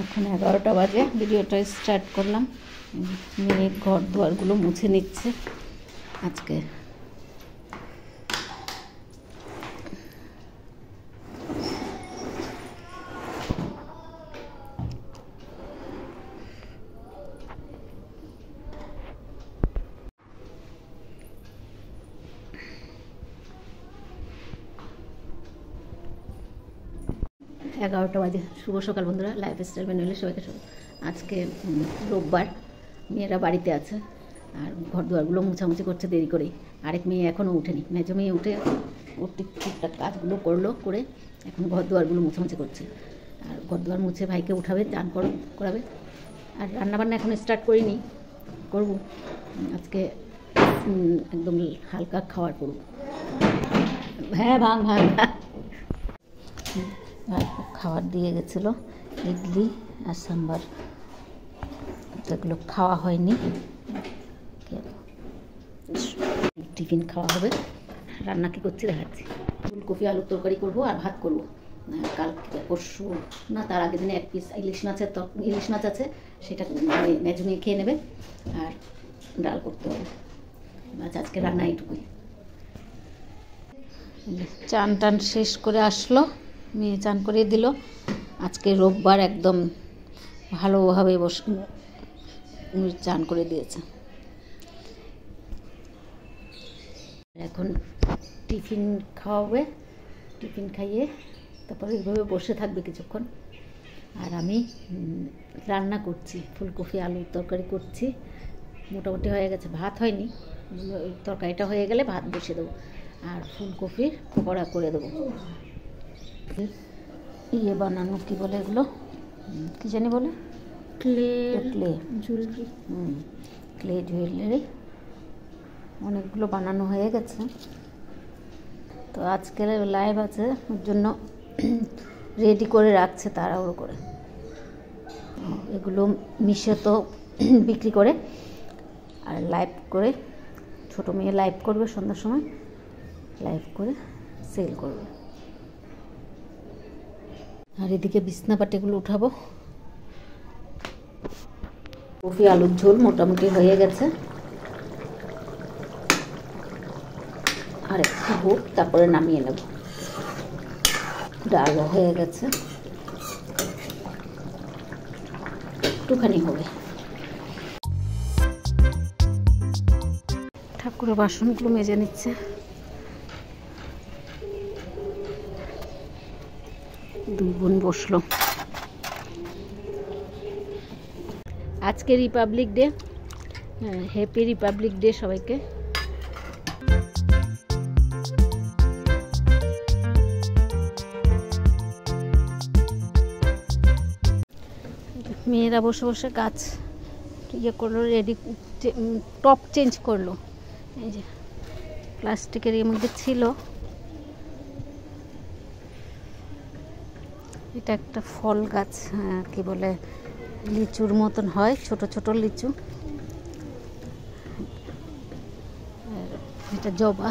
এখন 11টা বাজে, ভিডিওটা স্টার্ট করলাম। মেয়ে ঘর দুয়ারগুলো মুছে নিচ্ছে আজকে। এগারোটা বাজে। শুভ সকাল বন্ধুরা, লাইফস্টাইল ম্যানুয়ালে সবাইকে শুভ। আজকে রোববার, মেয়েরা বাড়িতে আছে আর ঘর দুয়ারগুলো মুছামুছি করছে দেরি করেই। আরেক মেয়ে এখনও উঠেনি, মেজো মেয়ে উঠে ওর ঠিকঠাক কাজগুলো করে এখন ঘর দুয়ারগুলো মুছামুছি করছে। আর ঘর দুয়ার মুছে ভাইকে উঠাবে, চান করাবে। আর রান্নাবান্না এখন স্টার্ট করিনি, করব আজকে একদম হালকা খাবার করব। হ্যাঁ, ভাঙ খাবার দিয়ে গেছিলো ইডলি আর সাম্বার, তো এগুলো খাওয়া হয়নি, টিফিন খাওয়া হবে। রান্না কী করছি দেখাচ্ছি। ফুলকপি আলুর তরকারি করবো আর ভাত করবো। কালকে পরশু না তার আগের দিনে 1 পিস ইলিশ মাছ আছে, সেটা মেজো মেয়ে খেয়ে নেবে। আর ডাল করতে হবে। আজকে রান্না এইটুকুই। চান টান শেষ করে আসলো, মেয়ে চান করিয়ে দিল। আজকে রোববার একদম ভালোভাবে বসে চান করে দিয়েছে। এখন টিফিন খাওয়াবে, টিফিন খাইয়ে তারপরে এইভাবে বসে থাকবে কিছুক্ষণ। আর আমি রান্না করছি, ফুলকপি আলুর তরকারি করছি। মোটামুটি হয়ে গেছে, ভাত হয়নি। তরকারিটা হয়ে গেলে ভাত বসিয়ে দেবো আর ফুলকপির পকোড়া করে দেবো। ইয়ে বানানো কি বলে এগুলো, কী জানি বলে, ক্লে জুয়েলারি। ক্লে জুয়েলারি অনেকগুলো বানানো হয়ে গেছে। তো আজকের লাইভ আছে, ওর জন্য রেডি করে রাখছে তাড়াহুড়ো করে। এগুলো মিশে তো বিক্রি করে আর লাইভ করে, ছোটো মেয়ে লাইভ করবে সন্ধ্যার সময়, লাইভ করে সেল করবে। আর এদিকে বিছনাপাটিগুলো উঠাবো। কফি আলুর ঝোল মোটামুটি হয়ে গেছে, আর একটু হোক তারপরে নামিয়ে নেব। ডালও হয়ে গেছে, একটুখানি হবে। ঠাকুরের বাসনগুলো মেজে নিচ্ছে। দুই বোন বসলো। আজকে Republic day, happy Republic day সবাইকে। মেয়েরা বসে বসে কাজ ইয়ে করলো, রেডি, টপ চেঞ্জ করলো। এই যে প্লাস্টিকের এর মধ্যে ছিল, এটা একটা ফল গাছ, কি বলে লিচুর মতন হয়, ছোট ছোট লিচু। এটা জবা।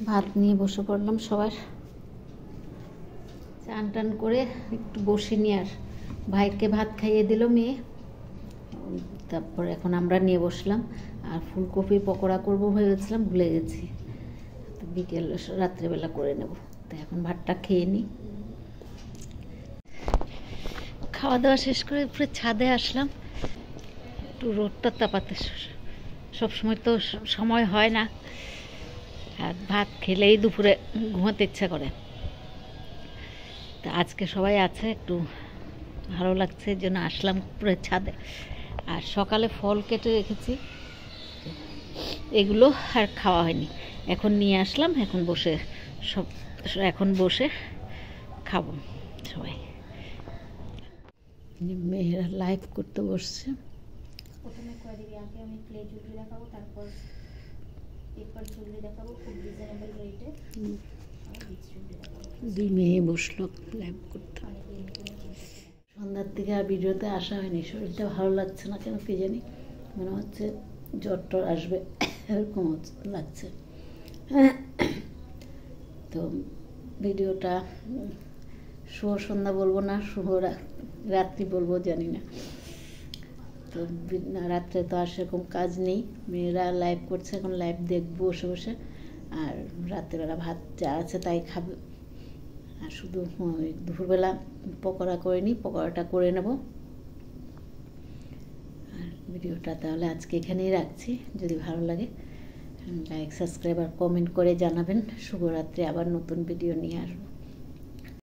ভাত নিয়ে বসে পড়লাম সবার। চান টান করে একটু বসে নিয়ে আর ভাইকে ভাত খাইয়ে দিল মেয়ে। তারপর এখন আমরা নিয়ে বসলাম। আর ফুলকপির পকোড়া করবো ভেবেছিলাম, ভুলে গেছি। তো বিকেল রাত্রেবেলা করে নেব। তো এখন ভাতটা খেয়ে নিই। খাওয়া দাওয়া শেষ করে উপরে ছাদে আসলাম, একটু রোদটা তাপাতে। সবসময় তো সময় হয় না, আর ভাত খেলেই দুপুরে ঘুমাতে ইচ্ছা করে। তা আজকে সবাই আছে, একটু ভালো লাগছে, এর জন্য আসলাম উপরে ছাদে। আর সকালে ফল কেটে রেখেছি, এগুলো আর খাওয়া হয়নি, এখন নিয়ে আসলাম। এখন বসে খাবো সবাই। মেয়েরা লাইভ করতে বসছে। প্রথমে করে দিবি, আগে আমি ক্লে জুয়েলারি দেখাবো, তারপর পেপার জুয়েলারি দেখাবো খুব রিজনেবল রেটে। দুই মেয়ে বসলো লাইভ করতে। সন্ধ্যার থেকে আর ভিডিওতে আসা হয়নি, শরীরটা ভালো লাগছে না কেন কি জানি, মনে হচ্ছে জ্বর টর আসবে এরকম লাগছে। তো ভিডিওটা শুভ সন্ধ্যা বলবো না, শুভ রাত্রি বলবো জানি না। তো রাত্রে তো আর সেরকম কাজ নেই, মেয়েরা লাইভ করছে, এখন লাইভ দেখবো বসে বসে। আর রাত্রেবেলা ভাত যা আছে তাই খাবে। আর শুধু দুপুরবেলা পকোড়া করে নিই, পকোড়াটা করে নেব। আর ভিডিওটা তাহলে আজকে এখানেই রাখছি। যদি ভালো লাগে লাইক, সাবস্ক্রাইব আর কমেন্ট করে জানাবেন। শুভরাত্রি। আবার নতুন ভিডিও নিয়ে আসবো।